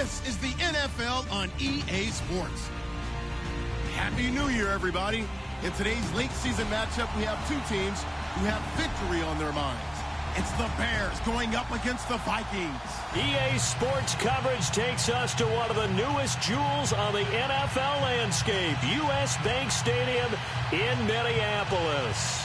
This is the NFL on EA Sports. Happy New Year, everybody. In today's late season matchup, we have two teams who have victory on their minds. It's the Bears going up against the Vikings. EA Sports coverage takes us to one of the newest jewels on the NFL landscape, US Bank Stadium in Minneapolis.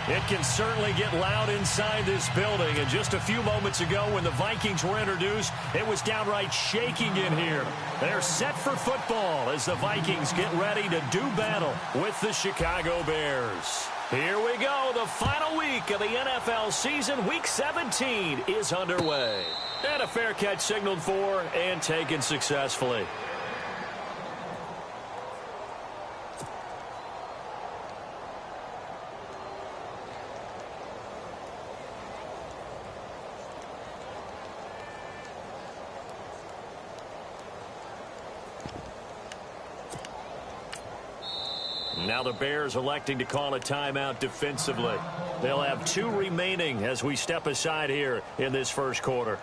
It can certainly get loud inside this building. And just a few moments ago when the Vikings were introduced, it was downright shaking in here. They're set for football as the Vikings get ready to do battle with the Chicago Bears. Here we go. The final week of the NFL season, Week 17, is underway. And a fair catch signaled for and taken successfully. Now the Bears electing to call a timeout defensively. They'll have 2 remaining as we step aside here in this first quarter.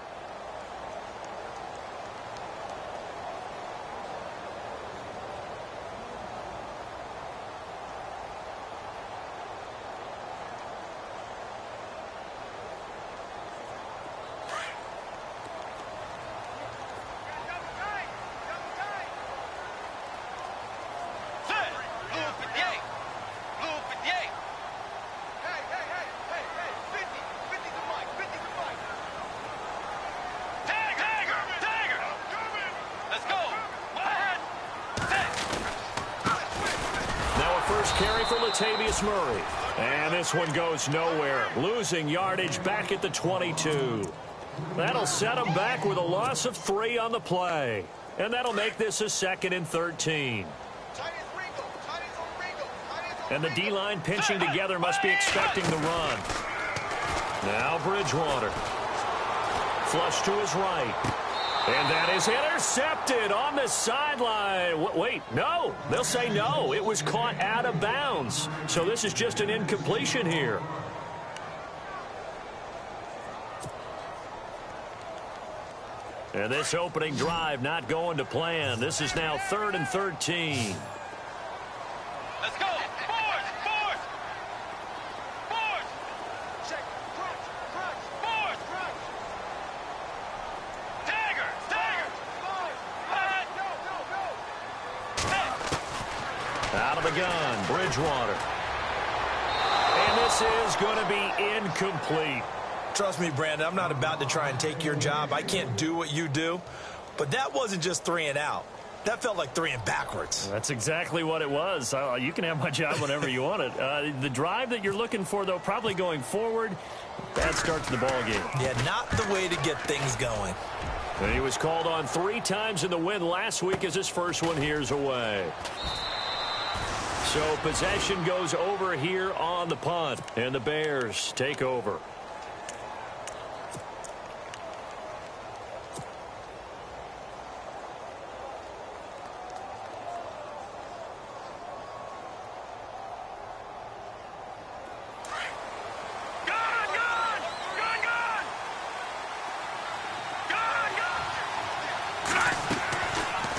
Murray. And this one goes nowhere. Losing yardage back at the 22. That'll set him back with a loss of 3 on the play. And that'll make this a 2nd and 13. And the D-line pinching together must be expecting the run. Now Bridgewater. Flush to his right. And that is intercepted on the sideline. Wait, no. They'll say no. It was caught out of bounds. So this is just an incompletion here. And this opening drive not going to plan. This is now 3rd and 13. Let's go. Out of the gun, Bridgewater. And this is going to be incomplete. Trust me, Brandon, I'm not about to try and take your job. I can't do what you do. But that wasn't just 3 and out. That felt like 3 and backwards. That's exactly what it was. You can have my job whenever you want it. The drive that you're looking for, though, probably going forward, bad start to the ball game. Yeah, not the way to get things going. And he was called on 3 times in the win last week as his first one here's away. So possession goes over here on the punt, and the Bears take over.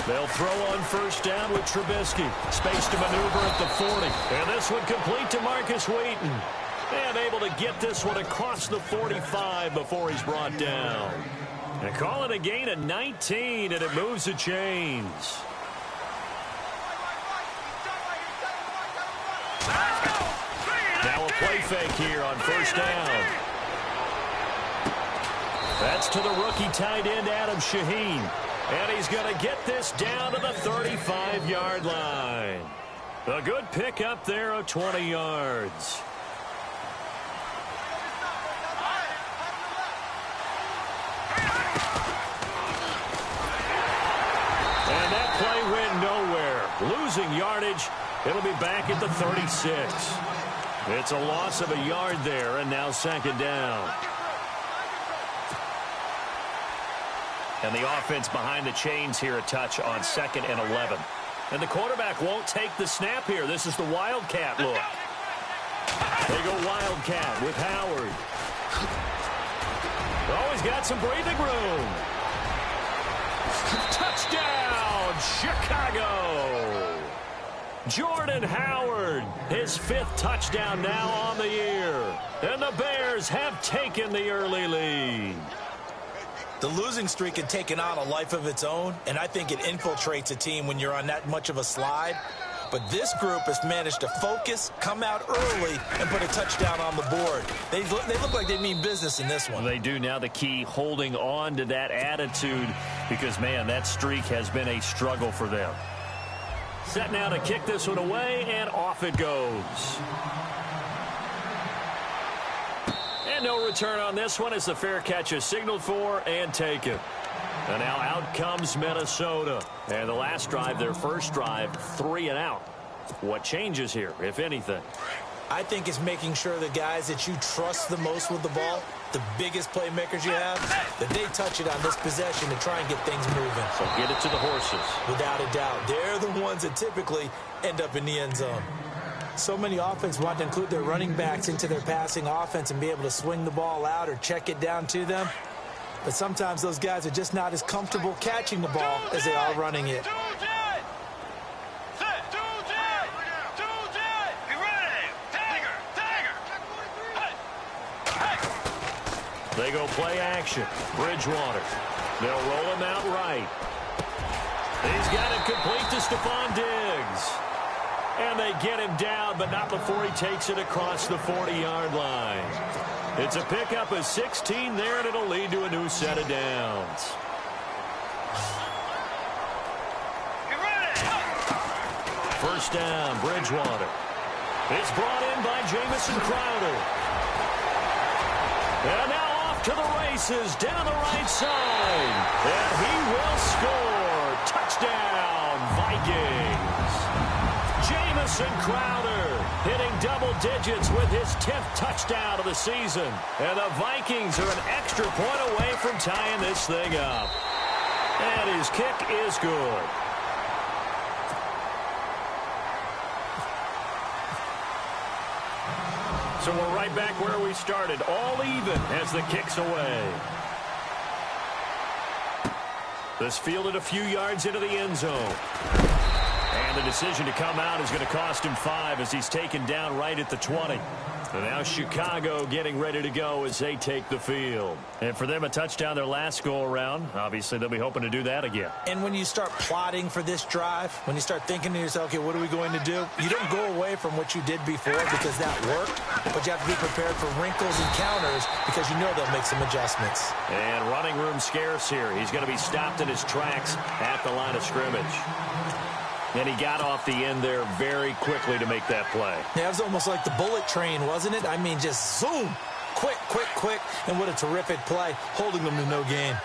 They'll throw on first down with Trubisky. Space to maneuver at the 40. And this one complete to Marcus Wheaton. And able to get this one across the 45 before he's brought down. And call it a gain of 19, and it moves the chains. Now a play fake here on first down. That's to the rookie tight end, Adam Shaheen. And he's going to get this down to the 35-yard line. A good pick up there of 20 yards. And that play went nowhere. Losing yardage. It'll be back at the 36. It's a loss of a yard there, and now 2nd down. And the offense behind the chains here a touch on 2nd and 11. And the quarterback won't take the snap here. This is the Wildcat look. They go Wildcat with Howard. Oh, he's got some breathing room. Touchdown, Chicago! Jordan Howard, his 5th touchdown now on the year. And the Bears have taken the early lead. The losing streak had taken on a life of its own, and I think it infiltrates a team when you're on that much of a slide. But this group has managed to focus, come out early, and put a touchdown on the board. They look like they mean business in this one. They do. Now the key, holding on to that attitude, because, man, that streak has been a struggle for them. Set now to kick this one away, and off it goes. And no return on this one as the fair catch is signaled for and taken. And now out comes Minnesota. And the last drive, their first drive, 3 and out. What changes here, if anything? I think it's making sure the guys that you trust the most with the ball, the biggest playmakers you have, that they touch it on this possession to try and get things moving. So get it to the horses. Without a doubt. They're the ones that typically end up in the end zone. So many offenses want to include their running backs into their passing offense and be able to swing the ball out or check it down to them. But sometimes those guys are just not as comfortable catching the ball as they are running it. They go play action. Bridgewater. They'll roll him out right. He's got it complete to Stephon Diggs. And they get him down, but not before he takes it across the 40-yard line. It's a pickup of 16 there, and it'll lead to a new set of downs. First down, Bridgewater. It's brought in by Jamison Crowder. And now off to the races, down the right side. And he will score. Touchdown, Vikings. Jamison Crowder hitting double digits with his 10th touchdown of the season. And the Vikings are an extra point away from tying this thing up. And his kick is good. So we're right back where we started, all even as the kick's away. This fielded a few yards into the end zone. And the decision to come out is going to cost him 5 as he's taken down right at the 20. And now Chicago getting ready to go as they take the field. And for them, a touchdown their last go-around. Obviously, they'll be hoping to do that again. And when you start plotting for this drive, when you start thinking to yourself, okay, what are we going to do? You don't go away from what you did before because that worked, but you have to be prepared for wrinkles and counters because you know they'll make some adjustments. And running room scarce here. He's going to be stopped in his tracks at the line of scrimmage. And he got off the end there very quickly to make that play. Yeah, it was almost like the bullet train, wasn't it? I mean, just zoom. Quick, quick, quick. And what a terrific play, holding them to no gain.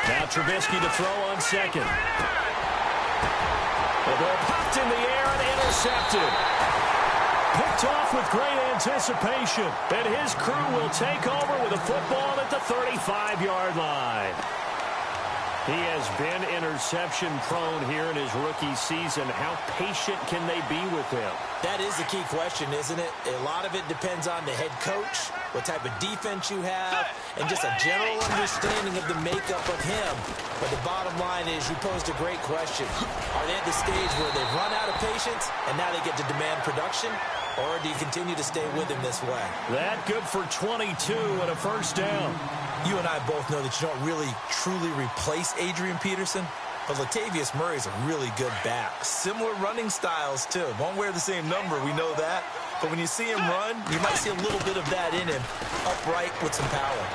Now Trubisky to throw on second. The ball popped in the air and intercepted. Picked off with great anticipation. And his crew will take over with a football at the 35-yard line. He has been interception-prone here in his rookie season. How patient can they be with him? That is the key question, isn't it? A lot of it depends on the head coach, what type of defense you have, and just a general understanding of the makeup of him. But the bottom line is you posed a great question. Are they at the stage where they've run out of patience and now they get to demand production? Or do you continue to stay with him this way? That good for 22 and a first down. You and I both know that you don't really truly replace Adrian Peterson, but Latavius Murray's a really good back. Similar running styles, too. Won't wear the same number, we know that. But when you see him run, you might see a little bit of that in him, upright with some power.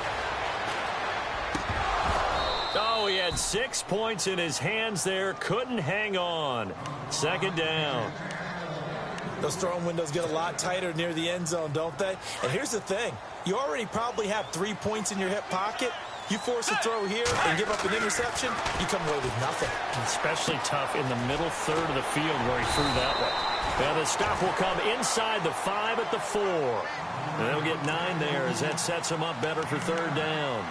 Oh, he had 6 points in his hands there. Couldn't hang on. Second down. Those throwing windows get a lot tighter near the end zone, don't they? And here's the thing. You already probably have 3 points in your hip pocket. You force a throw here and give up an interception, you come away with nothing. Especially tough in the middle third of the field where he threw that one. Now the stop will come inside the 5 at the 4. And they'll get 9 there as that sets him up better for third down.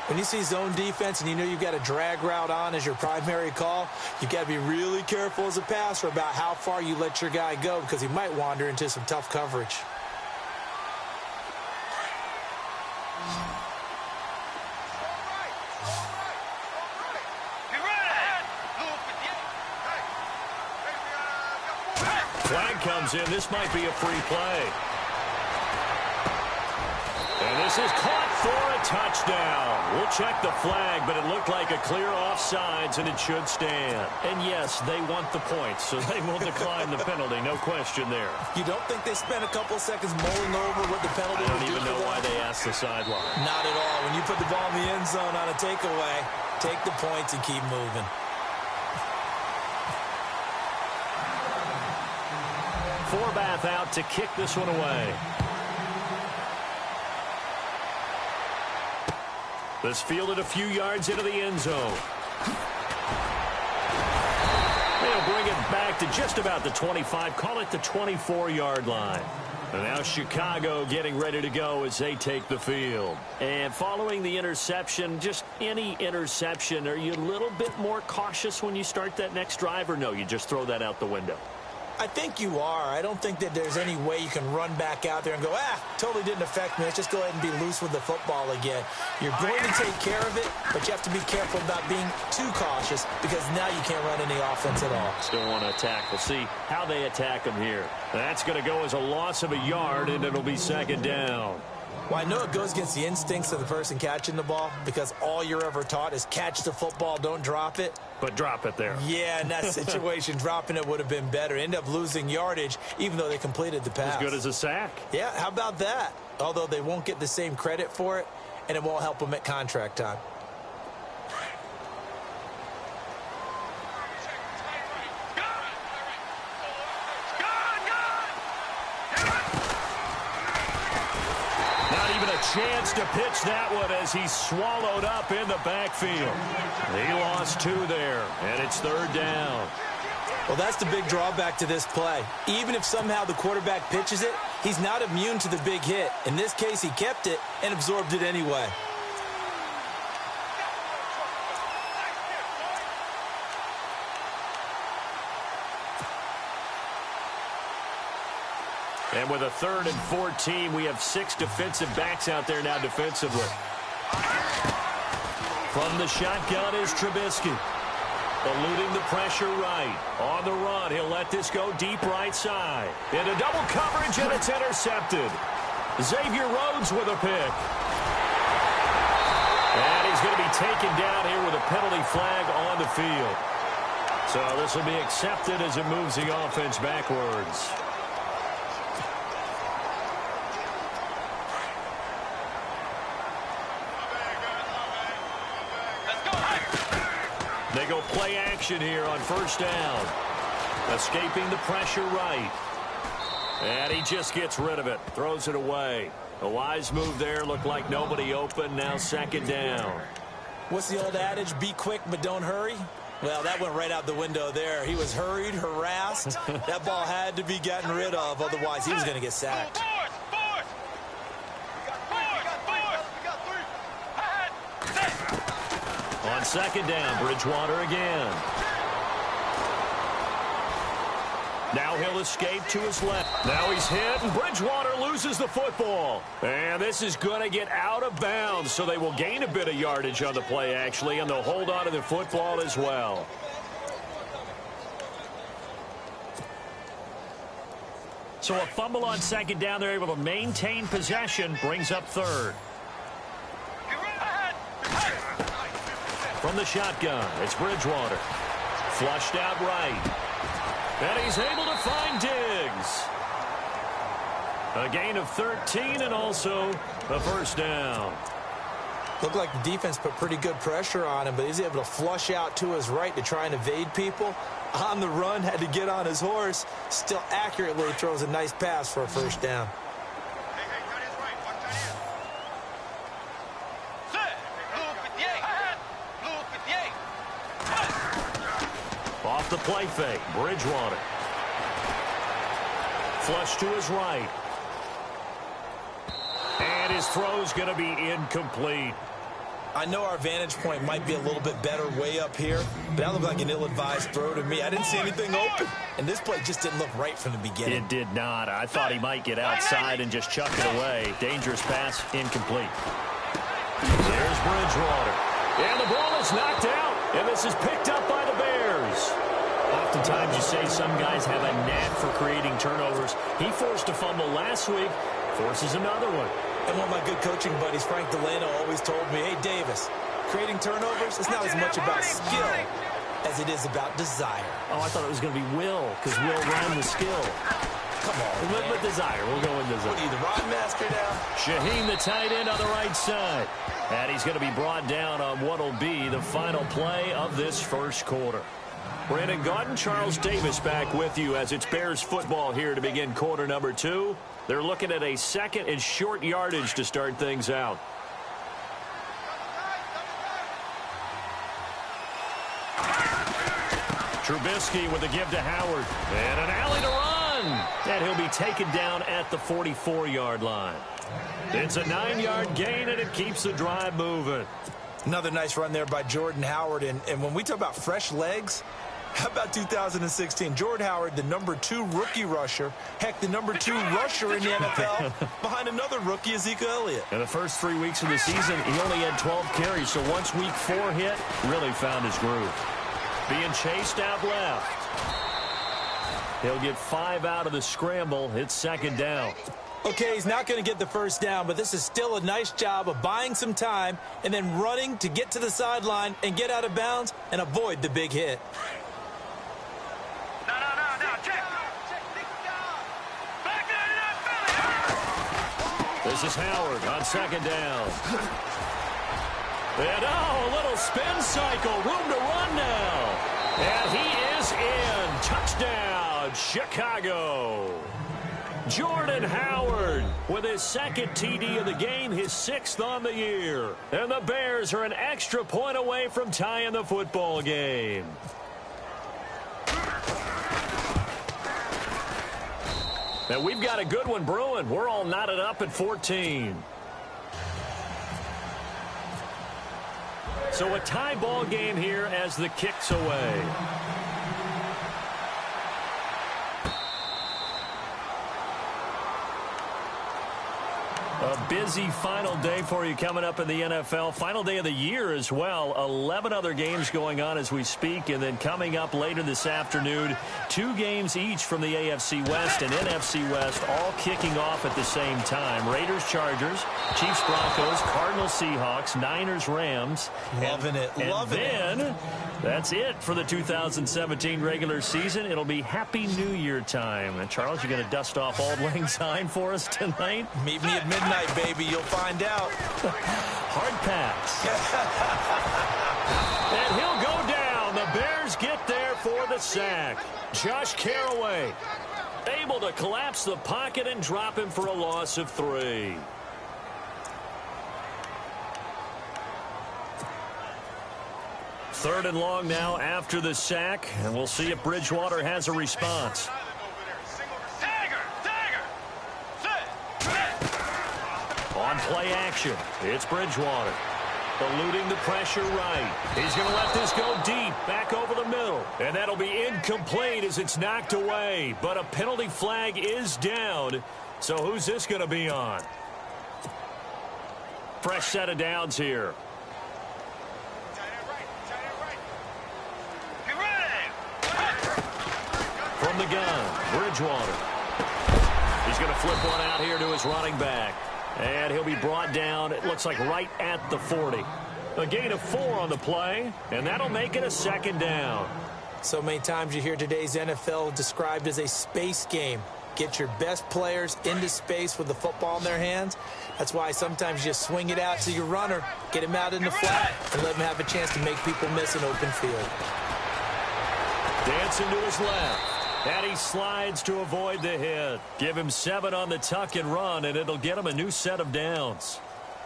When you see zone defense and you know you've got a drag route on as your primary call, you've got to be really careful as a passer about how far you let your guy go because he might wander into some tough coverage. Flag comes in. This might be a free play. And this is caught for a touchdown. We'll check the flag, but it looked like a clear offsides, and it should stand. And yes, they want the points, so they will decline the penalty. No question there. You don't think they spent a couple of seconds mulling over what the penalty would do? I don't even know why they asked the sideline. Not at all. When you put the ball in the end zone on a takeaway, take the points and keep moving. Forbath out to kick this one away. This fielded a few yards into the end zone. They'll bring it back to just about the 25. Call it the 24-yard line. And now Chicago getting ready to go as they take the field. And following the interception, just any interception, are you a little bit more cautious when you start that next drive, or no, you just throw that out the window? I think you are. I don't think that there's any way you can run back out there and go, totally didn't affect me. Let's just go ahead and be loose with the football again. You're going to take care of it, but you have to be careful about being too cautious because now you can't run any offense at all. Still want to attack. We'll see how they attack them here. That's going to go as a loss of a yard, and it'll be second down. Well, I know it goes against the instincts of the person catching the ball because all you're ever taught is catch the football, don't drop it. But drop it there. Yeah, in that situation, dropping it would have been better. End up losing yardage, even though they completed the pass. As good as a sack. Yeah, how about that? Although they won't get the same credit for it, and it won't help them at contract time. Chance to pitch that one as he's swallowed up in the backfield. He lost 2 there, and it's third down. Well, that's the big drawback to this play. Even if somehow the quarterback pitches it, he's not immune to the big hit. In this case, he kept it and absorbed it anyway. And with a 3rd and 14, we have 6 defensive backs out there now defensively. From the shotgun is Trubisky. Eluding the pressure right. On the run, he'll let this go deep right side. Into double coverage, and it's intercepted. Xavier Rhodes with a pick. And he's going to be taken down here with a penalty flag on the field. So this will be accepted as it moves the offense backwards. They go play action here on first down. Escaping the pressure right. And he just gets rid of it. Throws it away. A wise move there. Looked like nobody open. Now second down. What's the old adage? Be quick, but don't hurry. Well, that went right out the window there. He was hurried, harassed. That ball had to be gotten rid of. Otherwise, he was going to get sacked. On second down, Bridgewater again. Now he'll escape to his left. Now he's hit, and Bridgewater loses the football. And this is going to get out of bounds, so they will gain a bit of yardage on the play, actually, and they'll hold on to the football as well. So a fumble on second down. They're able to maintain possession, brings up third. From the shotgun, it's Bridgewater. Flushed out right. And he's able to find Diggs. A gain of 13 and also a first down. Looked like the defense put pretty good pressure on him, but he's able to flush out to his right to try and evade people. On the run, had to get on his horse. Still accurately throws a nice pass for a first down. Off the play fake, Bridgewater. Flush to his right. And his throw's going to be incomplete. I know our vantage point might be a little bit better way up here, but that looked like an ill-advised throw to me. I didn't see anything open, and this play just didn't look right from the beginning. It did not. I thought he might get outside and just chuck it away. Dangerous pass, incomplete. There's Bridgewater. And the ball is knocked out, and this is picked up by the Bears. A Oftentimes you say some guys have a knack for creating turnovers. He forced a fumble last week, forces another one. And one of my good coaching buddies, Frank Delano, always told me, hey, Davis, creating turnovers is not as much about skill as it is about desire. Oh, I thought it was going to be will, because will rhyme with skill. Come on, man. With desire. We'll go with desire. What are you, the rod master now? Shaheen, the tight end on the right side. And he's going to be brought down on what will be the final play of this first quarter. Brandon Gaudin, Charles Davis back with you as it's Bears football here to begin quarter number 2. They're looking at a second and short yardage to start things out. Trubisky with a give to Howard. And an alley to run. And he'll be taken down at the 44-yard line. It's a 9-yard gain, and it keeps the drive moving. Another nice run there by Jordan Howard. And when we talk about fresh legs, how about 2016? Jordan Howard, the #2 rookie rusher. Heck, the #2 rusher in the NFL behind another rookie, Ezekiel Elliott. In the first 3 weeks of the season, he only had 12 carries. So once week 4 hit, really found his groove. Being chased out left. He'll get 5 out of the scramble. It's second down. Okay, he's not going to get the first down, but this is still a nice job of buying some time and then running to get to the sideline and get out of bounds and avoid the big hit. This is Howard on second down. And a little spin cycle. Room to run now. And he is in. Touchdown, Chicago. Jordan Howard with his second TD of the game, his 6th on the year. And the Bears are an extra point away from tying the football game. Now we've got a good one brewing. We're all knotted up at 14. So a tie ball game here as the kick's away. A busy final day for you coming up in the NFL. Final day of the year as well. 11 other games going on as we speak. And then coming up later this afternoon, 2 games each from the AFC West and NFC West, all kicking off at the same time. Raiders, Chargers, Chiefs, Broncos, Cardinals, Seahawks, Niners, Rams. Loving it. Loving it. And then that's it for the 2017 regular season. It'll be Happy New Year time. And Charles, you going to dust off Auld Lang Syne for us tonight? Meet me at midnight, baby. You'll find out. Hard pass. And he'll go down. The Bears get there for the sack. Josh Carraway able to collapse the pocket and drop him for a loss of 3. Third and long now after the sack, and we'll see if Bridgewater has a response. On play action, it's Bridgewater. Eluding the pressure right. He's going to let this go deep, back over the middle. And that'll be incomplete as it's knocked away. But a penalty flag is down. So who's this going to be on? Fresh set of downs here. From the gun, Bridgewater. He's going to flip one out here to his running back. And he'll be brought down, it looks like, right at the 40. A gain of 4 on the play, and that'll make it a second down. So many times you hear today's NFL described as a space game. Get your best players into space with the football in their hands. That's why sometimes you just swing it out to your runner, get him out in the flat, and let him have a chance to make people miss an open field. Dancing to his left. And he slides to avoid the hit. Give him 7 on the tuck and run, and it'll get him a new set of downs.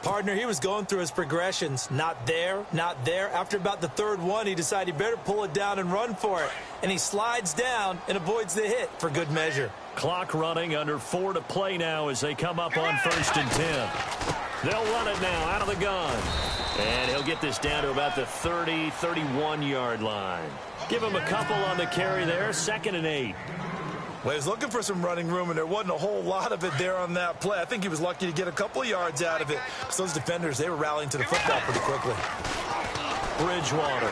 Partner, he was going through his progressions. Not there, not there. After about the 3rd one, he decided he better pull it down and run for it. And he slides down and avoids the hit for good measure. Clock running, under 4 to play now as they come up on 1st and 10. They'll run it now out of the gun. And he'll get this down to about the 30, 31-yard line. Give him a couple on the carry there, 2nd and 8. Well, he was looking for some running room, and there wasn't a whole lot of it there on that play. I think he was lucky to get a couple of yards out of it. Because those defenders, they were rallying to the football pretty quickly. Bridgewater.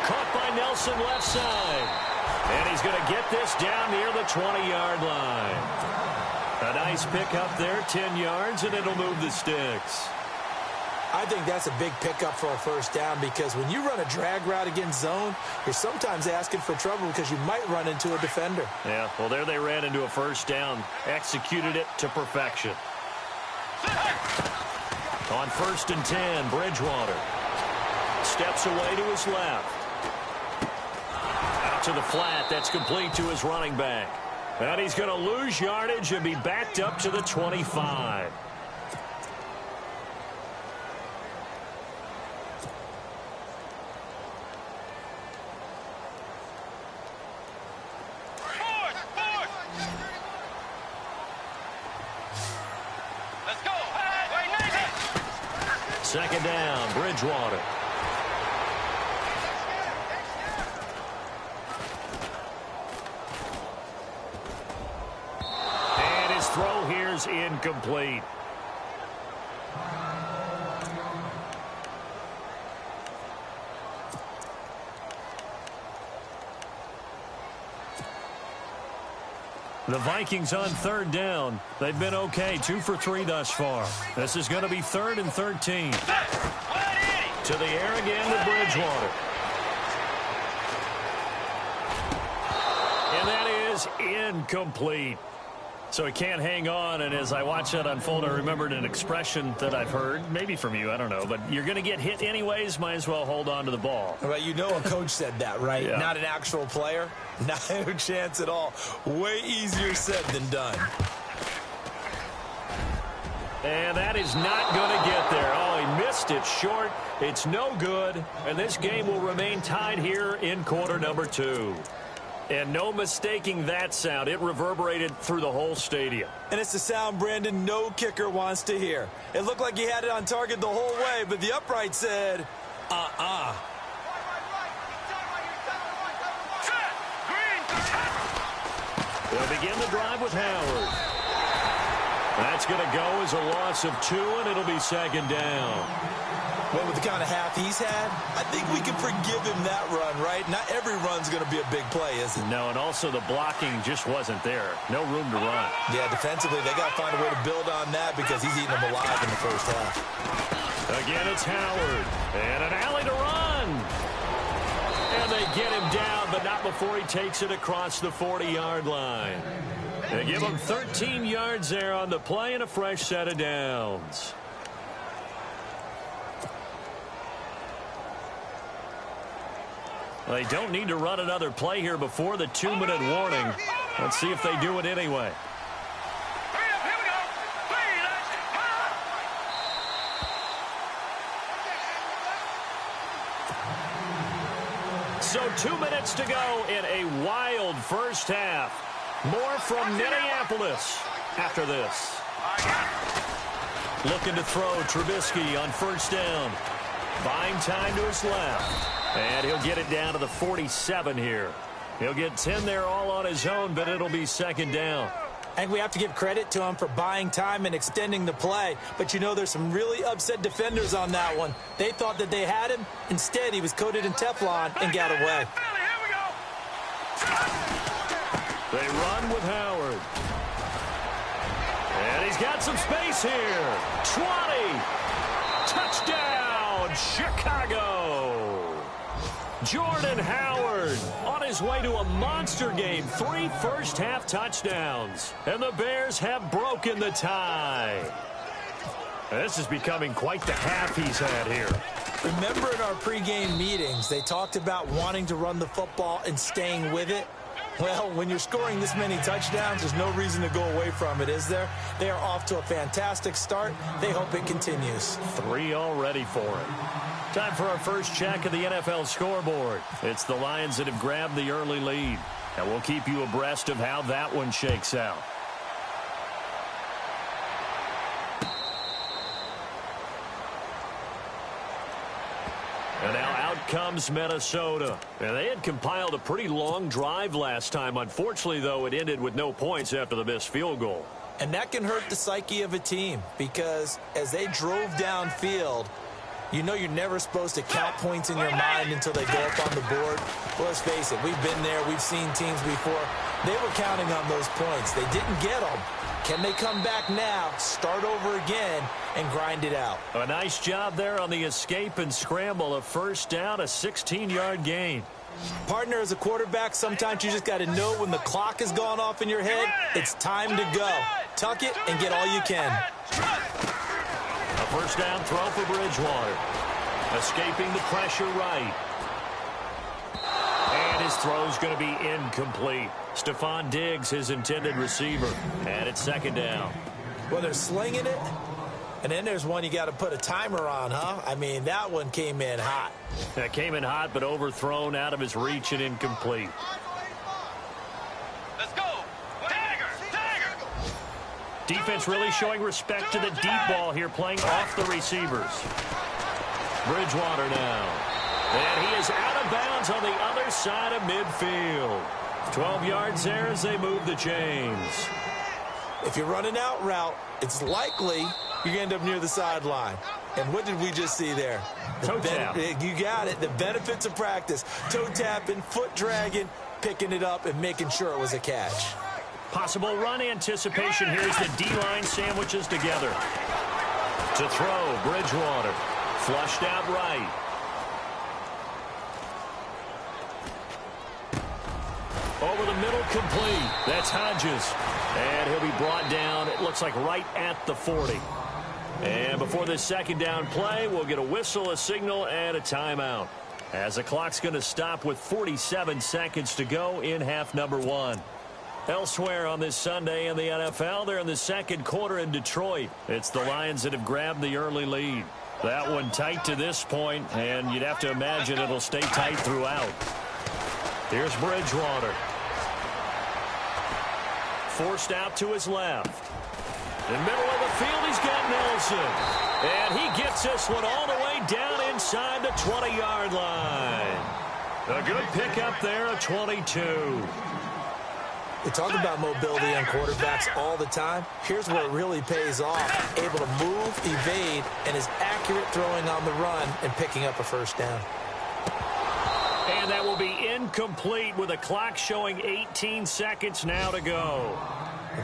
Caught by Nelson. Wilson left side. And he's going to get this down near the 20-yard line. A nice pickup there, 10 yards, and it'll move the sticks. I think that's a big pickup for a first down because when you run a drag route against zone, you're sometimes asking for trouble because you might run into a defender. Yeah, well, there they ran into a first down. Executed it to perfection. On 1st and 10, Bridgewater steps away to his left. Out to the flat. That's complete to his running back. And he's going to lose yardage and be backed up to the 25. Second down, Bridgewater. And his throw here's incomplete. The Vikings on 3rd down. They've been okay, 2 for 3 thus far. This is going to be 3rd and 13. To the air again with Bridgewater. And that is incomplete. So he can't hang on, and as I watch that unfold, I remembered an expression that I've heard, maybe from you, I don't know, but you're going to get hit anyways, might as well hold on to the ball. Well, you know a coach said that, right? Yeah. Not an actual player. No chance at all. Way easier said than done. And that is not going to get there. Oh, he missed it short. It's no good, and this game will remain tied here in quarter number 2. And no mistaking that sound. It reverberated through the whole stadium. And it's the sound, Brandon, no kicker wants to hear. It looked like he had it on target the whole way, but the upright said, They'll begin the drive with Howard. That's going to go as a loss of 2, and it'll be 2nd down. Well, with the kind of half he's had, I think we can forgive him that run, right? Not every run's going to be a big play, is it? No, and also the blocking just wasn't there. No room to run. Yeah, defensively, they got to find a way to build on that because he's eating them alive in the first half. Again, it's Howard. And an alley to run. And they get him down, but not before he takes it across the 40-yard line. They give him 13 yards there on the play and a fresh set of downs. They don't need to run another play here before the 2-minute warning. Let's see if they do it anyway. So 2 minutes to go in a wild first half. More from Minneapolis after this. Looking to throw Trubisky on 1st down. Buying time to his left. And he'll get it down to the 47 here. He'll get 10 there all on his own, but it'll be 2nd down. I think we have to give credit to him for buying time and extending the play. But, you know, there's some really upset defenders on that one. They thought that they had him. Instead, he was coated in Teflon and got away. They run with Howard. And he's got some space here. 20. Touchdown, Chicago. Jordan Howard on his way to a monster game. 3 first-half touchdowns. And the Bears have broken the tie. This is becoming quite the half he's had here. Remember in our pregame meetings, they talked about wanting to run the football and staying with it? Well, when you're scoring this many touchdowns, there's no reason to go away from it, is there? They are off to a fantastic start. They hope it continues. 3 already for him. Time for our first check of the NFL scoreboard. It's the Lions that have grabbed the early lead. And we'll keep you abreast of how that one shakes out. And now out comes Minnesota. And they had compiled a pretty long drive last time. Unfortunately, though, it ended with no points after the missed field goal. And that can hurt the psyche of a team because as they drove downfield, You know you're never supposed to count points in your mind until they go up on the board. Well, let's face it, we've been there. We've seen teams before. They were counting on those points. They didn't get them. Can they come back now, start over again, and grind it out? A nice job there on the escape and scramble. A first down, a 16-yard gain. Partner, as a quarterback, sometimes you just got to know when the clock has gone off in your head, it's time to go. Tuck it and get all you can. A first down throw for Bridgewater. Escaping the pressure right. And his throw's going to be incomplete. Stephon Diggs, his intended receiver. And it's second down. Well, they're slinging it. And then there's one you got to put a timer on, huh? I mean, that one came in hot. That came in hot, but overthrown out of his reach and incomplete. Let's go. Dagger. Defense really showing respect to the deep ball here, playing off the receivers. Bridgewater now. And he is out of bounds on the other side of midfield. 12 yards there as they move the chains. If you're running out route, it's likely you're going to end up near the sideline. And what did we just see there? Toe tap. You got it. The benefits of practice. Toe tapping, foot dragging, picking it up, and making sure it was a catch. Possible run anticipation here as the D-line sandwiches together. To throw, Bridgewater. Flushed out right. Over the middle, complete. That's Hodges. And he'll be brought down, it looks like right at the 40. And before this second down play, we'll get a whistle, a signal, and a timeout. As the clock's going to stop with 47 seconds to go in half number one. Elsewhere on this Sunday in the NFL, they're in the second quarter in Detroit. It's the Lions that have grabbed the early lead. That one tight to this point, and you'd have to imagine it'll stay tight throughout. Here's Bridgewater. Forced out to his left. In the middle of the field, he's got Nelson. And he gets this one all the way down inside the 20-yard line. A good pickup there, a 22. We talk about mobility on quarterbacks all the time. Here's where it really pays off. Able to move, evade, and is accurate throwing on the run and picking up a first down. And that will be incomplete with a clock showing 18 seconds now to go.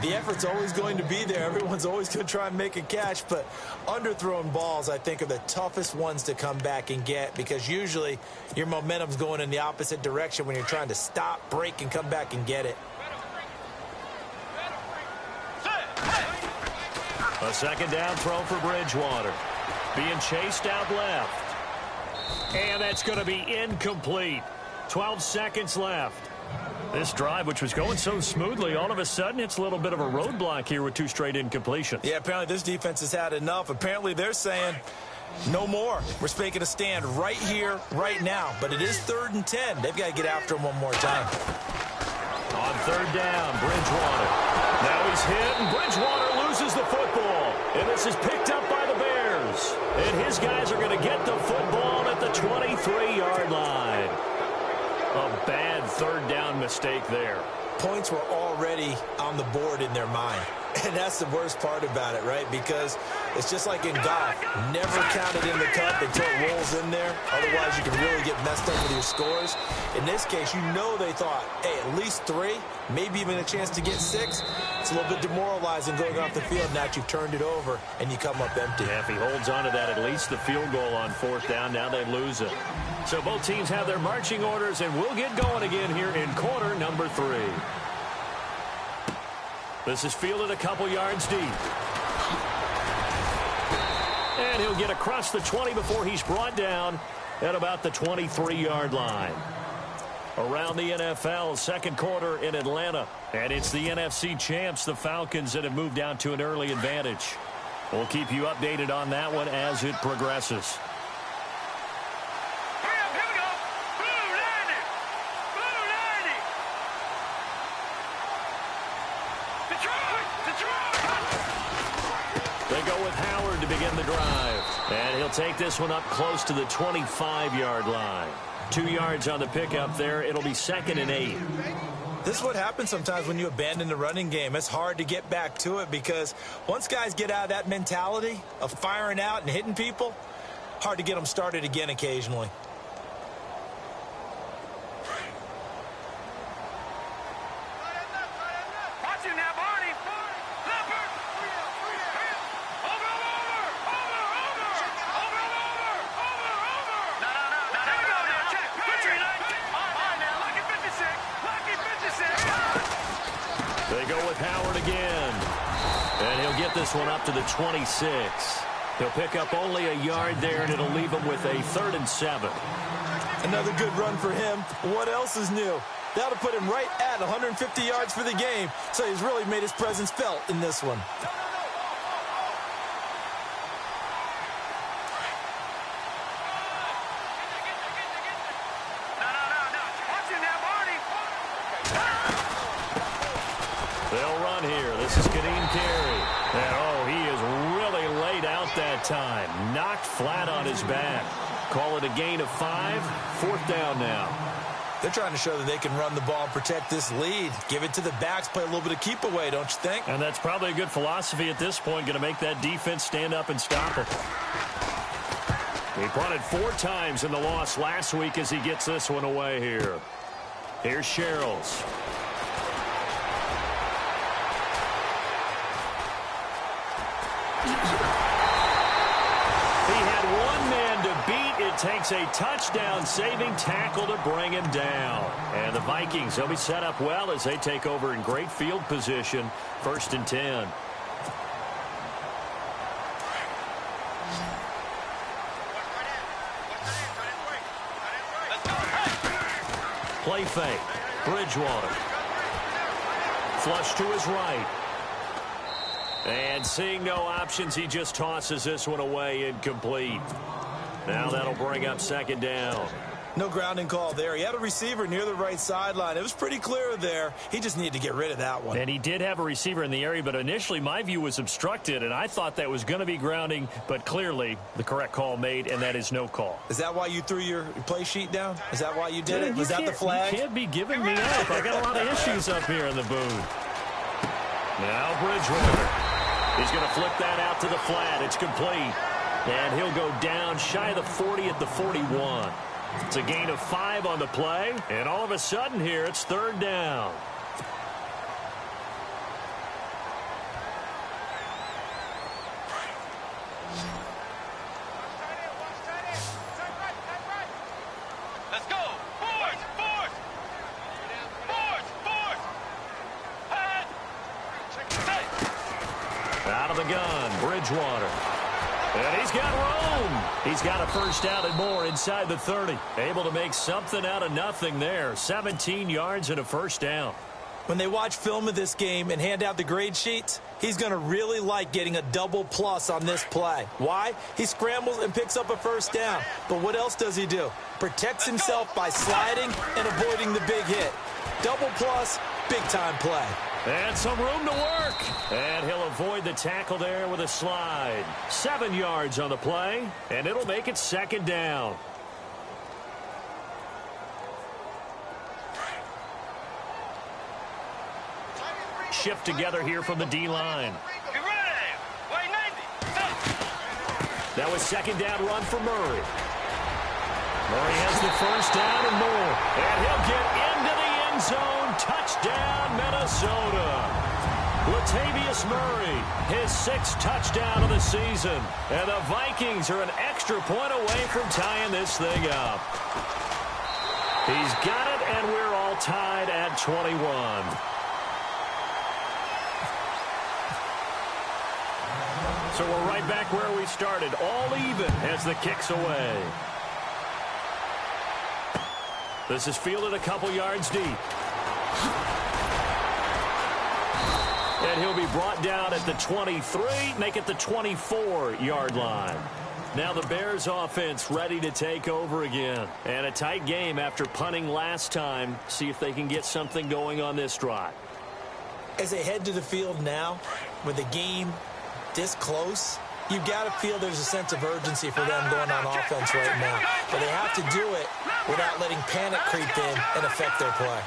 The effort's always going to be there. Everyone's always going to try and make a catch, but underthrown balls, I think, are the toughest ones to come back and get because usually your momentum's going in the opposite direction when you're trying to stop, break, and come back and get it. A second down throw for Bridgewater. Being chased out left. And that's going to be incomplete. 12 seconds left. This drive, which was going so smoothly, all of a sudden it's a little bit of a roadblock here with two straight incompletions. Yeah, apparently this defense has had enough. Apparently they're saying no more. We're making a stand right here, right now. But it is 3rd and 10. They've got to get after him one more time. On third down, Bridgewater. Now he's hit, and Bridgewater loses the football. And this is picked up by the Bears. And his guys are going to get the football at the 23-yard line. A bad third down mistake there. Points were already on the board in their mind. And that's the worst part about it, right? Because it's just like in golf. Never count it in the cup until it rolls in there. Otherwise, you can really get messed up with your scores. In this case, you know they thought, hey, at least 3, maybe even a chance to get 6. It's a little bit demoralizing going off the field now that you've turned it over and you come up empty. Yeah, if he holds on to that, at least the field goal on 4th down, now they lose it. So both teams have their marching orders, and we'll get going again here in quarter number 3. This is fielded a couple yards deep. And he'll get across the 20 before he's brought down at about the 23-yard line. Around the NFL, second quarter in Atlanta. And it's the NFC champs, the Falcons, that have moved down to an early advantage. We'll keep you updated on that one as it progresses. They go with Howard to begin the drive. And he'll take this one up close to the 25-yard line. 2 yards on the pickup there. It'll be 2nd and 8. This is what happens sometimes when you abandon the running game. It's hard to get back to it because once guys get out of that mentality of firing out and hitting people, Hard to get them started again occasionally. They go with Howard again. And he'll get this one up to the 26. He'll pick up only a yard there, and it'll leave him with a 3rd and 7. Another good run for him. What else is new? That'll put him right at 150 yards for the game. So he's really made his presence felt in this one. They'll run here. This is Kadeem Carey. And, oh, he is really laid out that time. Knocked flat on his back. Call it a gain of 5. 4th down now. They're trying to show that they can run the ball and protect this lead. Give it to the backs, play a little bit of keep away, don't you think? And that's probably a good philosophy at this point. Going to make that defense stand up and stop him. He punted 4 times in the loss last week as he gets this one away here. Here's Sherrills. He had one man to beat. It takes a touchdown-saving tackle to bring him down. And the Vikings, they'll be set up well as they take over in great field position. 1st and 10. Play fake. Bridgewater. Flush to his right. And seeing no options, he just tosses this one away incomplete. Now that'll bring up 2nd down. No grounding call there. He had a receiver near the right sideline. It was pretty clear there. He just needed to get rid of that one. And he did have a receiver in the area, but initially my view was obstructed, and I thought that was going to be grounding, but clearly the correct call made, and that is no call. Is that why you threw your play sheet down? Is that why you did it? Was that the flag? You can't be giving me up. I got a lot of issues up here in the booth. Now Bridgewater. He's going to flip that out to the flat. It's complete. And he'll go down shy of the 40 at the 41. It's a gain of 5 on the play. And all of a sudden here, it's 3rd down. Let's go. Force. Out of the gun, Bridgewater. And he's got room. He's got a 1st down and more inside the 30. Able to make something out of nothing there. 17 yards and a 1st down. When they watch film of this game and hand out the grade sheets, he's going to really like getting a double plus on this play. Why? He scrambles and picks up a 1st down. But what else does he do? Protects himself by sliding and avoiding the big hit. Double plus, big-time play. And some room to work. And he'll avoid the tackle there with a slide. 7 yards on the play, and it'll make it 2nd down. Shift together here from the D-line. That was 2nd down run for Murray. Murray has the 1st down and more. And he'll get into the end zone. Touchdown, Minnesota. Latavius Murray, his 6th touchdown of the season. And the Vikings are an extra point away from tying this thing up. He's got it, and we're all tied at 21. So we're right back where we started, all even as the kick's away. This is fielded a couple yards deep. And he'll be brought down at the 23, make it the 24-yard line. Now the Bears offense ready to take over again. And a tight game after punting last time. See if they can get something going on this drive. As they head to the field now, with the game this close, you've got to feel there's a sense of urgency for them going on offense right now. But they have to do it without letting panic creep in and affect their play.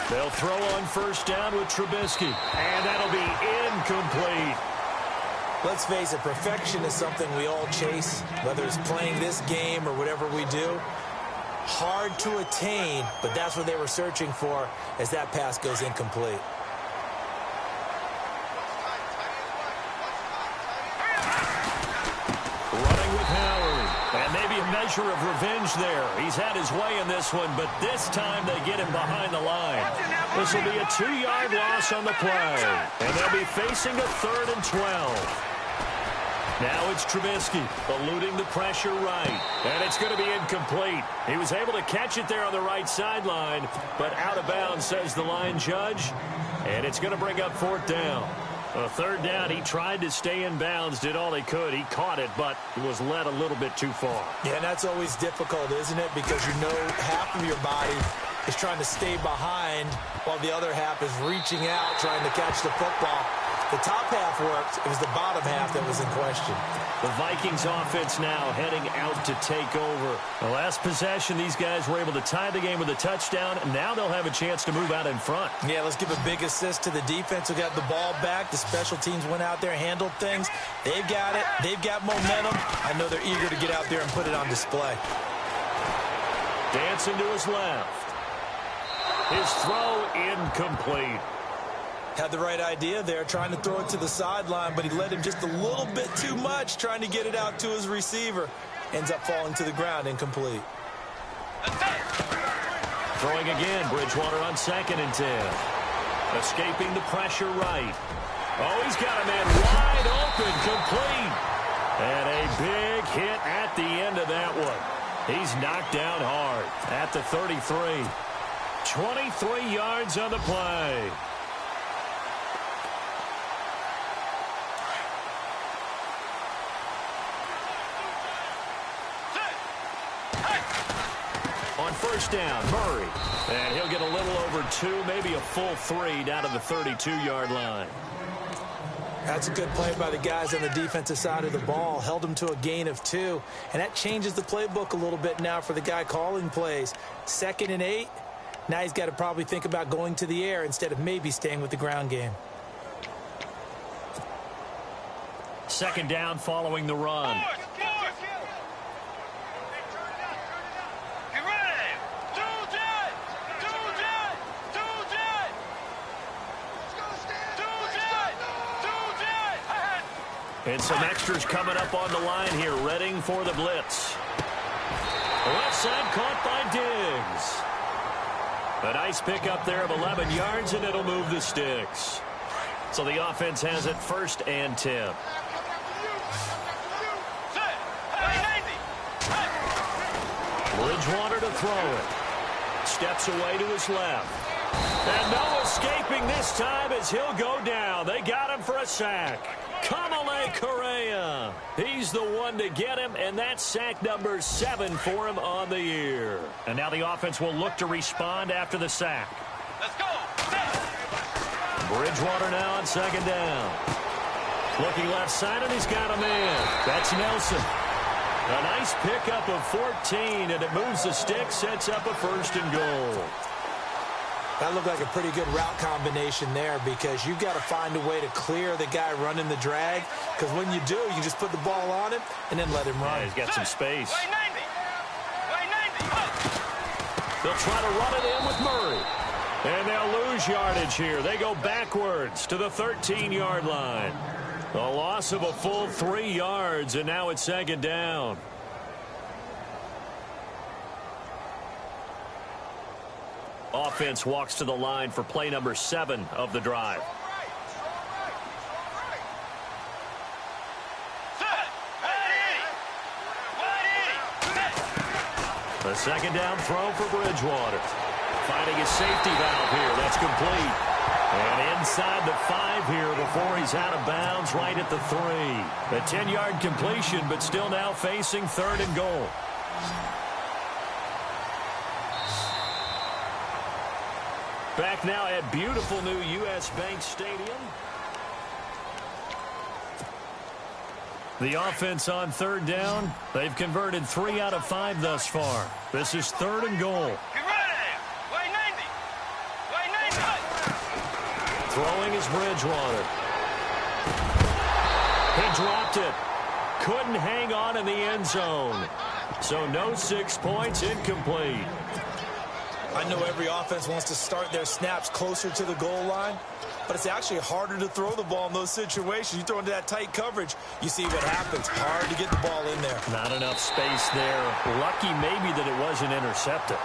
They'll throw on 1st down with Trubisky. And that'll be incomplete. Let's face it, perfection is something we all chase, whether it's playing this game or whatever we do. Hard to attain, but that's what they were searching for as that pass goes incomplete. Running with Howard. And maybe a measure of revenge there. He's had his way in this one, but this time they get him behind the line. This will be a 2-yard loss on the play. And they'll be facing a 3rd and 12. Now it's Trubisky eluding the pressure right. And it's going to be incomplete. He was able to catch it there on the right sideline, but out of bounds, says the line judge. And it's going to bring up 4th down. A 3rd down, he tried to stay in bounds, did all he could. He caught it, but was led a little bit too far. Yeah, and that's always difficult, isn't it? Because you know half of your body is trying to stay behind while the other half is reaching out, trying to catch the football. The top half worked. It was the bottom half that was in question. The Vikings offense now heading out to take over. The last possession, these guys were able to tie the game with a touchdown, and now they'll have a chance to move out in front. Yeah, let's give a big assist to the defense who got the ball back. The special teams went out there, handled things. They've got it. They've got momentum. I know they're eager to get out there and put it on display. Dancing to his left. His throw incomplete. Had the right idea there, trying to throw it to the sideline, but he led him just a little bit too much, trying to get it out to his receiver. Ends up falling to the ground, incomplete. Throwing again, Bridgewater on 2nd and 10. Escaping the pressure right. Oh, he's got a man wide open, complete. And a big hit at the end of that one. He's knocked down hard at the 33. 23 yards on the play. On 1st down, Murray. And he'll get a little over 2, maybe a full 3 down to the 32-yard line. That's a good play by the guys on the defensive side of the ball. Held him to a gain of 2. And that changes the playbook a little bit now for the guy calling plays. 2nd and 8. Now he's got to probably think about going to the air instead of maybe staying with the ground game. 2nd down following the run. And some extras coming up on the line here, readying for the blitz. Left side caught by Diggs. A nice pickup there of 11 yards, and it'll move the sticks. So the offense has it 1st and 10. Bridgewater to throw it. Steps away to his left. And no escaping this time as he'll go down. They got him for a sack. Kamale Correa. He's the one to get him, and that's sack number 7 for him on the year. And now the offense will look to respond after the sack. Let's go. Bridgewater now on 2nd down. Looking left side, and he's got a man. That's Nelson. A nice pickup of 14, and it moves the stick, sets up a 1st and goal. That looked like a pretty good route combination there because you've got to find a way to clear the guy running the drag, because when you do, you just put the ball on him and then let him run. Yeah, he's got some space. Way 90. They'll try to run it in with Murray. And they'll lose yardage here. They go backwards to the 13-yard line. A loss of a full 3 yards, and now it's 2nd down. Offense walks to the line for play number 7 of the drive. The 2nd down throw for Bridgewater. Finding his safety valve here. That's complete. And inside the 5 here before he's out of bounds right at the 3. A 10-yard completion, but still now facing 3rd and goal. Back now at beautiful new U.S. Bank Stadium. The offense on 3rd down. They've converted 3 out of 5 thus far. This is 3rd and goal. Throwing is Bridgewater. He He dropped it. Couldn't hang on in the end zone. So no 6 points, incomplete. I know every offense wants to start their snaps closer to the goal line, but it's actually harder to throw the ball in those situations. You throw into that tight coverage, you see what happens. Hard to get the ball in there. Not enough space there. Lucky maybe that it wasn't intercepted.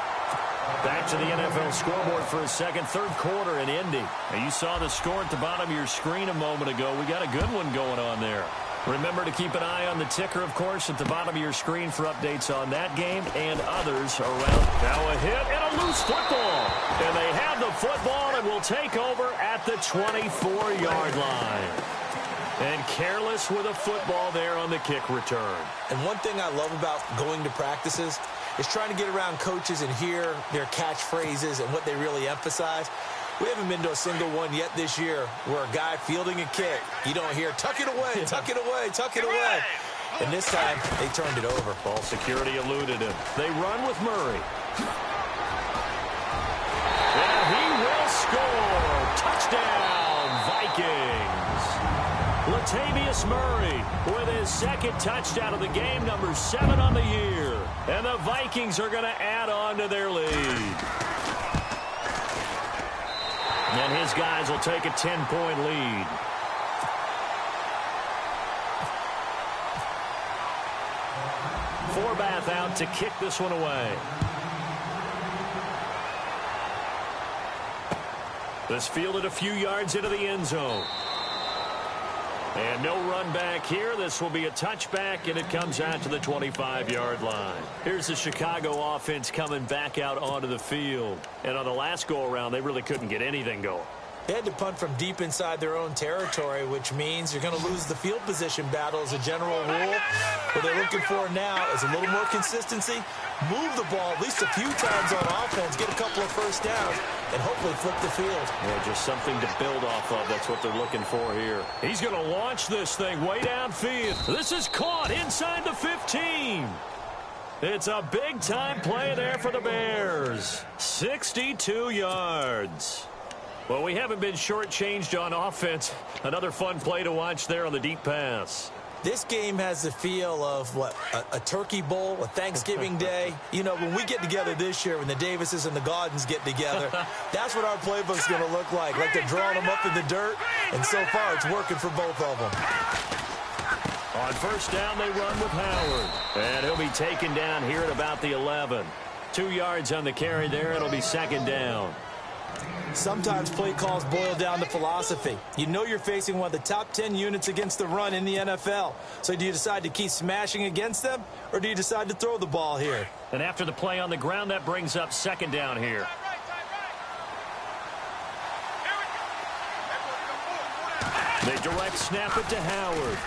Back to the NFL scoreboard for a second. Third quarter in Indy. Now you saw the score at the bottom of your screen a moment ago. We got a good one going on there. Remember to keep an eye on the ticker, of course, at the bottom of your screen for updates on that game and others around. Now a hit and a loose football. And they have the football and will take over at the 24-yard line. And careless with a football there on the kick return. And one thing I love about going to practices is trying to get around coaches and hear their catchphrases and what they really emphasize. We haven't been to a single one yet this year where a guy fielding a kick, you don't hear, tuck it away, tuck it away, tuck it away. And this time, they turned it over. Ball security eluded him. They run with Murray. And he will score. Touchdown, Vikings. Latavius Murray with his second touchdown of the game, number 7 on the year. And the Vikings are going to add on to their lead. And his guys will take a 10-point lead. Forbath out to kick this one away. This fielded a few yards into the end zone. And no run back here. This will be a touchback, and it comes out to the 25-yard line. Here's the Chicago offense coming back out onto the field. And on the last go-around, they really couldn't get anything going. They had to punt from deep inside their own territory, which means you're going to lose the field position battle as a general rule. What they're looking for now is a little more consistency, move the ball at least a few times on offense, get a couple of first downs, and hopefully flip the field. Yeah, just something to build off of. That's what they're looking for here. He's going to launch this thing way downfield. This is caught inside the 15. It's a big-time play there for the Bears. 62 yards. Well, we haven't been shortchanged on offense. Another fun play to watch there on the deep pass. This game has the feel of, what, a turkey bowl, a Thanksgiving day. You know, when we get together this year, when the Davises and the Gaudens get together, that's what our playbook's going to look like they're drawing them up in the dirt, and so far it's working for both of them. On first down, they run with Howard. And he'll be taken down here at about the 11. 2 yards on the carry there. It'll be second down. Sometimes play calls boil down to philosophy. You know you're facing one of the top 10 units against the run in the NFL. So do you decide to keep smashing against them, or do you decide to throw the ball here? And after the play on the ground, that brings up second down here. They direct snap it to Howard.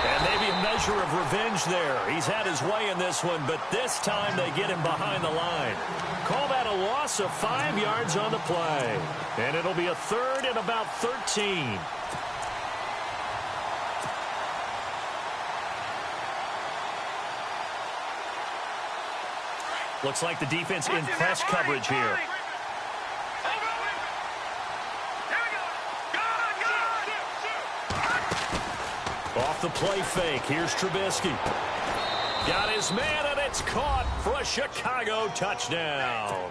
And maybe a measure of revenge there. He's had his way in this one, but this time they get him behind the line. Call that a loss of 5 yards on the play. And it'll be a third and about 13. Looks like the defense in press coverage here. Off the play fake. Here's Trubisky. Got his man, and it's caught for a Chicago touchdown.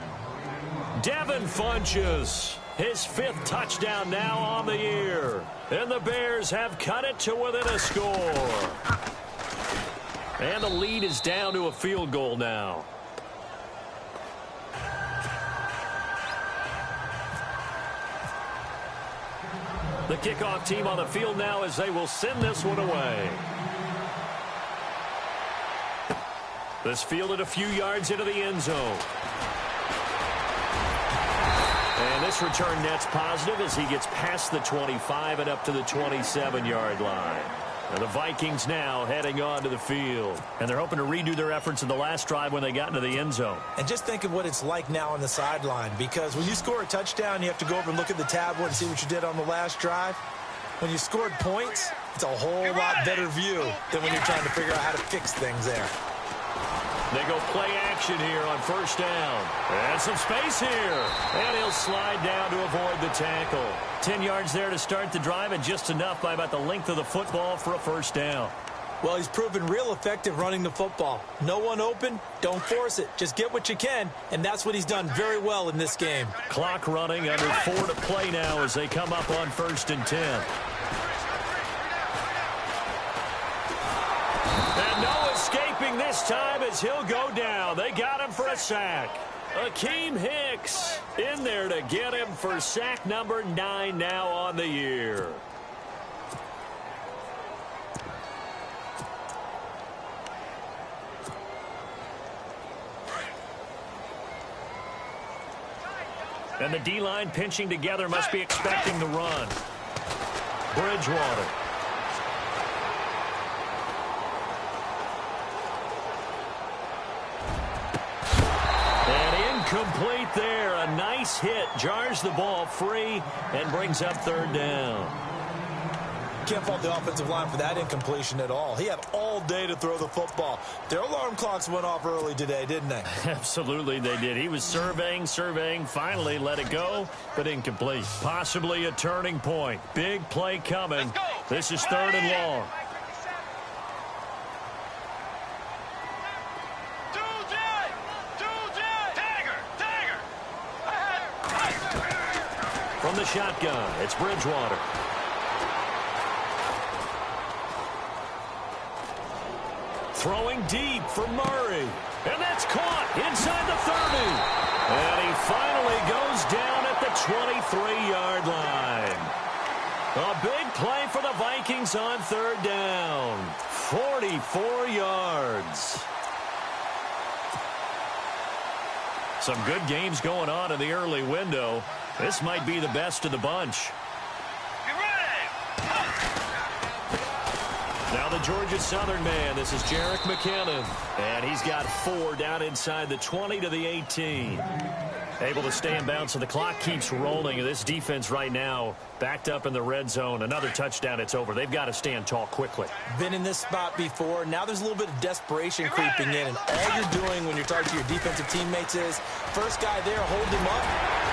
Devin Funchess, his 5th touchdown now on the year. And the Bears have cut it to within a score. And the lead is down to a field goal now. The kickoff team on the field now as they will send this one away. This fielded a few yards into the end zone. And this return net's positive as he gets past the 25 and up to the 27-yard line. And the Vikings now heading on to the field. And they're hoping to redo their efforts in the last drive when they got into the end zone. And just think of what it's like now on the sideline, because when you score a touchdown, you have to go over and look at the tablet and see what you did on the last drive. When you scored points, it's a whole lot better view than when you're trying to figure out how to fix things there. They go play action here on first down. And some space here. And he'll slide down to avoid the tackle. 10 yards there to start the drive, and just enough by about the length of the football for a first down. Well, he's proven real effective running the football. No one open, don't force it. Just get what you can, and that's what he's done very well in this game. Clock running, under 4 to play now as they come up on 1st and 10. And no escaping this time as he'll go down. They got him for a sack. Akeem Hicks in there to get him for sack number 9 now on the year. And the D-line pinching together, must be expecting the run. Bridgewater. And incomplete there. A nice hit. Jars the ball free and brings up 3rd down. Can't fault the offensive line for that incompletion at all. He had all day to throw the football. Their alarm clocks went off early today, didn't they? Absolutely they did. He was surveying, finally let it go, but incomplete. Possibly a turning point. Big play coming. This is 3rd and long. From the shotgun, it's Bridgewater. Throwing deep for Murray. And that's caught inside the 30. And he finally goes down at the 23-yard line. A big play for the Vikings on 3rd down. 44 yards. Some good games going on in the early window. This might be the best of the bunch. Now the Georgia Southern man. This is Jerick McKinnon. And he's got 4 down inside the 20 to the 18. Able to stay in bounds, so the clock keeps rolling. And this defense right now backed up in the red zone. Another touchdown, it's over. They've got to stand tall quickly. Been in this spot before. Now there's a little bit of desperation creeping in. And all you're doing when you're talking to your defensive teammates is, first guy there, hold him up.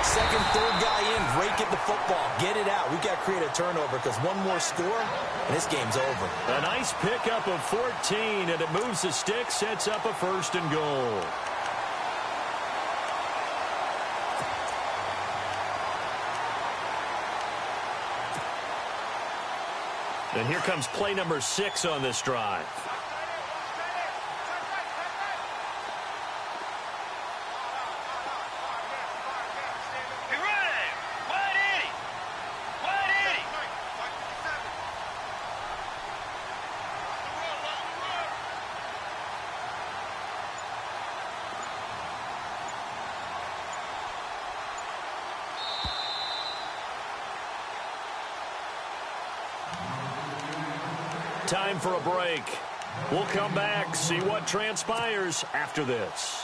Second, third guy in, rake at the football. Get it out. We've got to create a turnover because one more score, and this game's over. A nice pickup of 14, and it moves the stick, sets up a 1st and goal. And here comes play number 6 on this drive. Time for a break. We'll come back, see what transpires after this.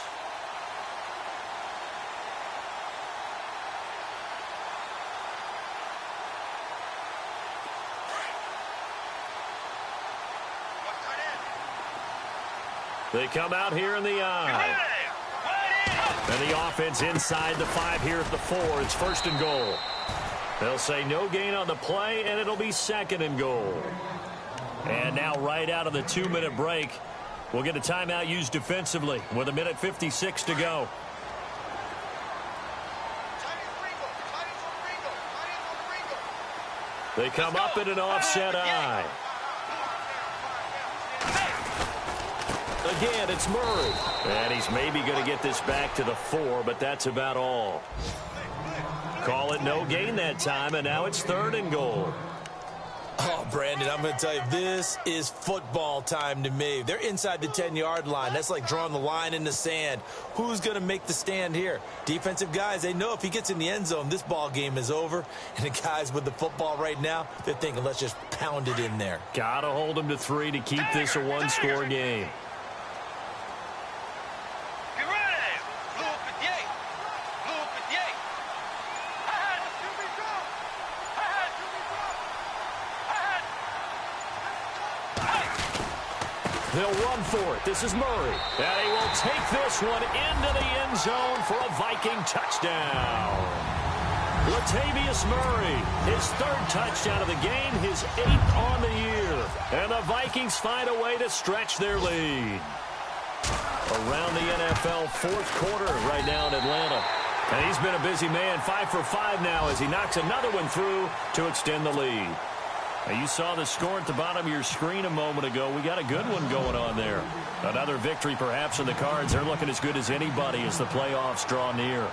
They come out here in the eye. And the offense inside the 5 here at the 4. It's 1st and goal. They'll say no gain on the play, and it'll be 2nd and goal. And now right out of the 2-minute break, we'll get a timeout used defensively with 1:56 to go. They come up in an offset eye. Again, it's Murray. And he's maybe going to get this back to the 4, but that's about all. Call it no gain that time, and now it's 3rd and goal. Oh, Brandon, I'm going to tell you, this is football time to me. They're inside the 10-yard line. That's like drawing the line in the sand. Who's going to make the stand here? Defensive guys, they know if he gets in the end zone, this ball game is over. And the guys with the football right now, they're thinking, let's just pound it in there. Got to hold him to 3 to keep this a 1-score game. They'll run for it. This is Murray. And he will take this one into the end zone for a Viking touchdown. Latavius Murray, his third touchdown of the game, his 8th on the year. And the Vikings find a way to stretch their lead. Around the NFL fourth quarter right now in Atlanta. And he's been a busy man, 5 for 5 now as he knocks another one through to extend the lead. Now you saw the score at the bottom of your screen a moment ago. We got a good one going on there. Another victory perhaps in the cards. They're looking as good as anybody as the playoffs draw near.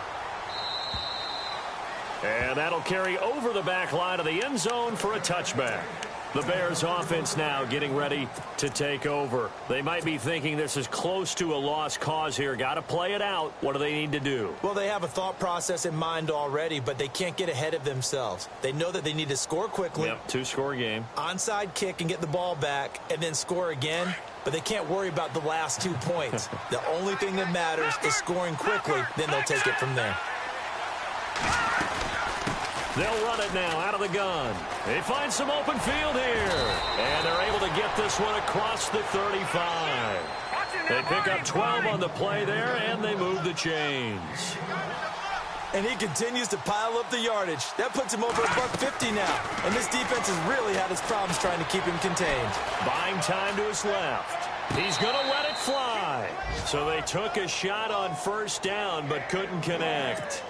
And that'll carry over the back line of the end zone for a touchback. The Bears offense now getting ready to take over. They might be thinking this is close to a lost cause here. Got to play it out. What do they need to do? Well, they have a thought process in mind already, but they can't get ahead of themselves. They know that they need to score quickly. Yep, 2-score game. Onside kick and get the ball back and then score again. But they can't worry about the last 2 points. The only thing that matters is scoring quickly. Then they'll take it from there. They'll run it now out of the gun. They find some open field here. And they're able to get this one across the 35. They pick up 12 on the play there, and they move the chains. And he continues to pile up the yardage. That puts him over $150 now. And this defense has really had its problems trying to keep him contained. Buying time to his left. He's going to let it fly. So they took a shot on first down, but couldn't connect.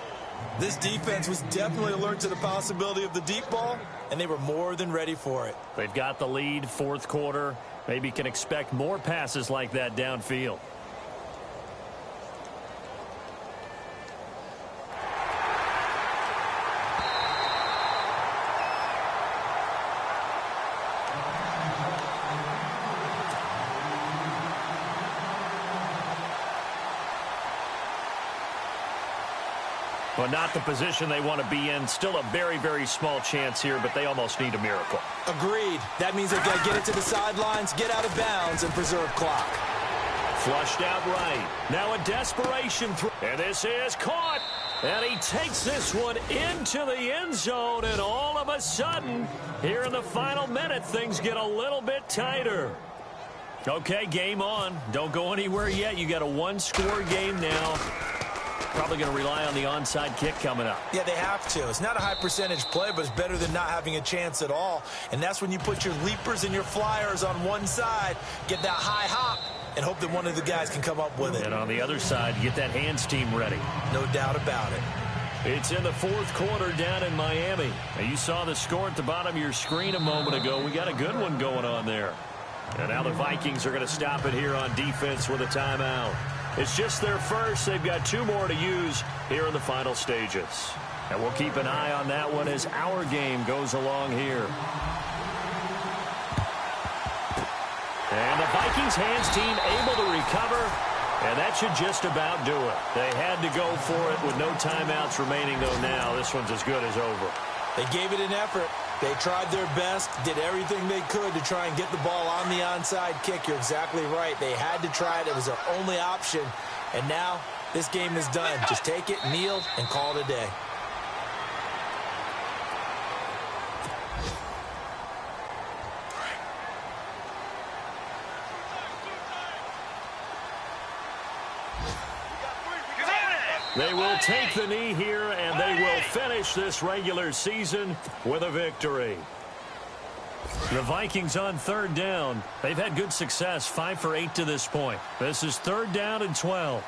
This defense was definitely alert to the possibility of the deep ball, and they were more than ready for it. They've got the lead, fourth quarter. Maybe can expect more passes like that downfield. Well, not the position they want to be in. Still a very, very small chance here, but they almost need a miracle. Agreed. That means they've got to get it to the sidelines, get out of bounds, and preserve clock. Flushed out right. Now a desperation throw. And this is caught. And he takes this one into the end zone. And all of a sudden, here in the final minute, things get a little bit tighter. Okay, game on. Don't go anywhere yet. You got a one-score game now. Probably going to rely on the onside kick coming up. Yeah, they have to. It's not a high percentage play, but it's better than not having a chance at all. And that's when you put your leapers and your flyers on one side, get that high hop, and hope that one of the guys can come up with it. And on the other side, get that hands team ready. No doubt about it. It's in the fourth quarter down in Miami. Now, you saw the score at the bottom of your screen a moment ago. We got a good one going on there. And now the Vikings are going to stop it here on defense with a timeout. It's just their first. They've got 2 more to use here in the final stages. And we'll keep an eye on that one as our game goes along here. And the Vikings hands team able to recover. And that should just about do it. They had to go for it with no timeouts remaining, though now. This one's as good as over. They gave it an effort. They tried their best, did everything they could to try and get the ball on the onside kick. You're exactly right. They had to try it. It was their only option. And now this game is done. Just take it, kneel, and call it a day. They will take the knee here, and they will finish this regular season with a victory. The Vikings on third down. They've had good success, 5 for 8 to this point. This is 3rd down and 12.